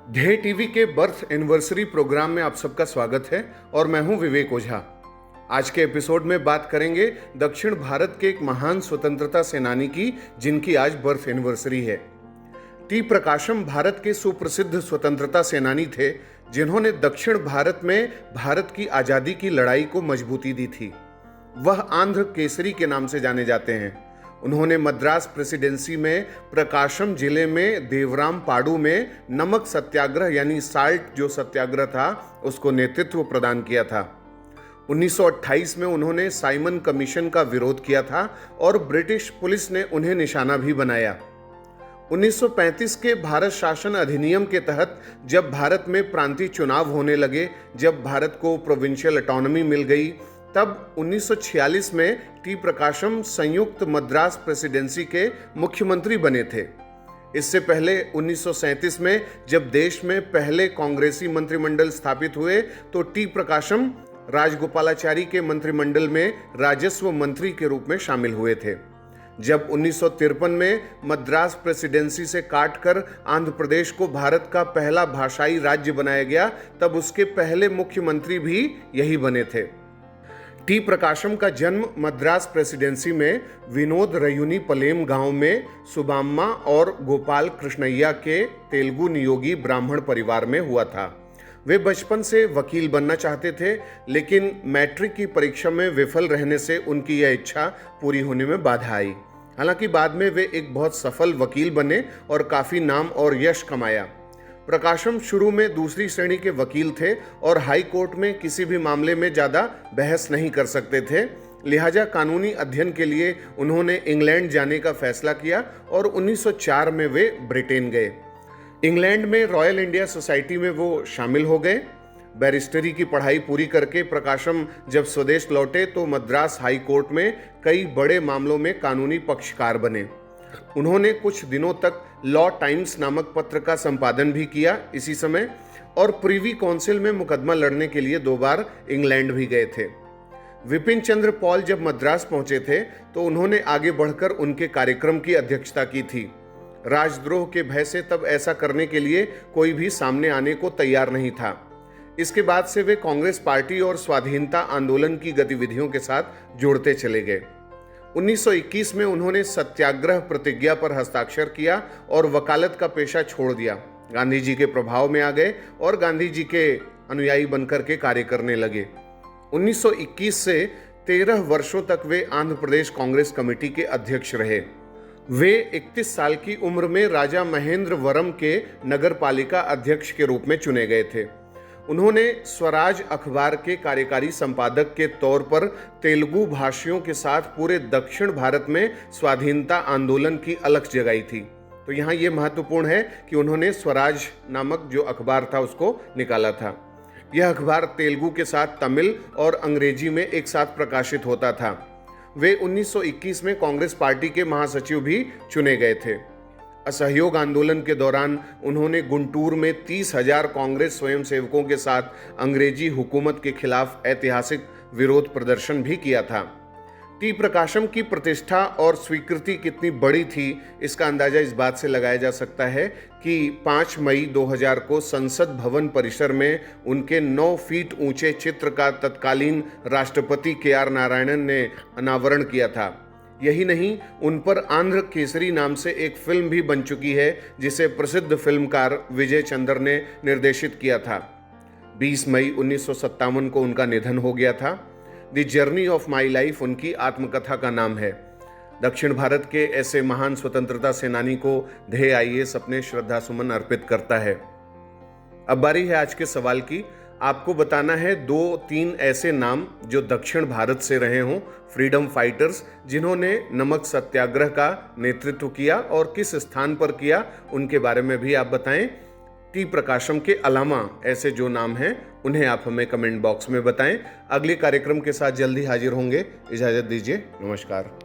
ध्येय टीवी के birth anniversary programme में आप सबका स्वागत है और मैं हूं विवेक ओझा। आज के एपिसोड में बात करेंगे दक्षिण भारत के एक महान स्वतंत्रता सेनानी की जिनकी आज बर्थ एनिवर्सरी है। टी प्रकाशम भारत के सुप्रसिद्ध स्वतंत्रता सेनानी थे जिन्होंने दक्षिण भारत में भारत की आजादी की लड़ाई को मजबूती दी थी। वह आंध्र केसरी के नाम से जाने जाते हैं। उन्होंने मद्रास प्रेसिडेंसी में प्रकाशम जिले में देवराम पाडू में नमक सत्याग्रह यानी साल्ट जो सत्याग्रह था उसको नेतृत्व प्रदान किया था। 1928 में उन्होंने साइमन कमीशन का विरोध किया था और ब्रिटिश पुलिस ने उन्हें निशाना भी बनाया। 1935 के भारत शासन अधिनियम के तहत जब भारत में प्रांतीय चुनाव होने लगे, जब भारत को प्रोविंशियल ऑटोनॉमी मिल गई, तब 1946 में टी प्रकाशम संयुक्त मद्रास प्रेसिडेंसी के मुख्यमंत्री बने थे। इससे पहले 1937 में जब देश में पहले कांग्रेसी मंत्रिमंडल स्थापित हुए तो टी प्रकाशम राजगोपालाचारी के मंत्रिमंडल में राजस्व मंत्री के रूप में शामिल हुए थे। जब 1953 में मद्रास प्रेसिडेंसी से काटकर आंध्र प्रदेश को भारत का पहला भाषाई राज्य बनाया गया, तब उसके पहले मुख्यमंत्री भी यही बने थे। टी प्रकाशम का जन्म मद्रास प्रेसिडेंसी में विनोद रयुनी पलेम गांव में सुबाम्मा और गोपाल कृष्णैया के तेलुगु नियोगी ब्राह्मण परिवार में हुआ था। वे बचपन से वकील बनना चाहते थे, लेकिन मैट्रिक की परीक्षा में विफल रहने से उनकी यह इच्छा पूरी होने में बाधा आई। हालांकि बाद में वे एक बहुत सफल वकील बने और काफी नाम और यश कमाया। प्रकाशम शुरू में दूसरी श्रेणी के वकील थे और हाई कोर्ट में किसी भी मामले में ज़्यादा बहस नहीं कर सकते थे। लिहाजा कानूनी अध्ययन के लिए उन्होंने इंग्लैंड जाने का फैसला किया और 1904 में वे ब्रिटेन गए। इंग्लैंड में रॉयल इंडिया सोसाइटी में वो शामिल हो गए। बैरिस्टरी की पढ़ाई पूरी करके प्रकाशम जब स्वदेश लौटे तो मद्रास हाई कोर्ट में कई बड़े मामलों में कानूनी पक्षकार बने। उन्होंने कुछ दिनों तक लॉ टाइम्स नामक पत्र का संपादन भी किया इसी समय, और प्रीवी काउंसिल में मुकदमा लड़ने के लिए 2 बार इंग्लैंड भी गए थे। विपिन चंद्र पॉल जब मद्रास पहुंचे थे तो उन्होंने आगे बढ़कर उनके कार्यक्रम की अध्यक्षता की थी। राजद्रोह के भय से तब ऐसा करने के लिए कोई भी सामने आने को तैयार नहीं था। इसके बाद से वे कांग्रेस पार्टी और स्वाधीनता आंदोलन की गतिविधियों के साथ जुड़ते चले गए। 1921 में उन्होंने सत्याग्रह प्रतिज्ञा पर हस्ताक्षर किया और वकालत का पेशा छोड़ दिया। गांधी जी के प्रभाव में आ गए और गांधी जी के अनुयायी बनकर के कार्य करने लगे। 1921 से 13 वर्षों तक वे आंध्र प्रदेश कांग्रेस कमेटी के अध्यक्ष रहे। वे 31 साल की उम्र में राजा महेंद्रवरम के नगर पालिका अध्यक्ष के रूप में चुने गए थे। उन्होंने स्वराज अखबार के कार्यकारी संपादक के तौर पर तेलुगु भाषियों के साथ पूरे दक्षिण भारत में स्वाधीनता आंदोलन की अलख जगाई थी। तो यहाँ ये महत्वपूर्ण है कि उन्होंने स्वराज नामक जो अखबार था उसको निकाला था। यह अखबार तेलुगु के साथ तमिल और अंग्रेजी में एक साथ प्रकाशित होता था। वे 1921 में कांग्रेस पार्टी के महासचिव भी चुने गए थे। असहयोग आंदोलन के दौरान उन्होंने गुंटूर में 30,000 कांग्रेस स्वयंसेवकों के साथ अंग्रेजी हुकूमत के खिलाफ ऐतिहासिक विरोध प्रदर्शन भी किया था। टी प्रकाशम की प्रतिष्ठा और स्वीकृति कितनी बड़ी थी इसका अंदाजा इस बात से लगाया जा सकता है कि 5 मई 2000 को संसद भवन परिसर में उनके 9 फीट ऊंचे चित्र का तत्कालीन राष्ट्रपति KR नारायणन ने अनावरण किया था। यही नहीं, उन पर आंध्र केसरी नाम से एक फिल्म भी बन चुकी है जिसे प्रसिद्ध फिल्मकार विजय चंद्र ने निर्देशित किया था। 20 मई 1957 को उनका निधन हो गया था। The journey of my life उनकी आत्मकथा का नाम है। दक्षिण भारत के ऐसे महान स्वतंत्रता सेनानी को ध्येय IAS अपने श्रद्धा सुमन अर्पित करता है। अब बारी है आज के सवाल की। आपको बताना है 2-3 ऐसे नाम जो दक्षिण भारत से रहे हों, फ्रीडम फाइटर्स जिन्होंने नमक सत्याग्रह का नेतृत्व किया और किस स्थान पर किया, उनके बारे में भी आप बताएं। टी प्रकाशम के अलावा ऐसे जो नाम हैं उन्हें आप हमें कमेंट बॉक्स में बताएं। अगले कार्यक्रम के साथ जल्दी हाजिर होंगे। इजाजत दीजिए, नमस्कार।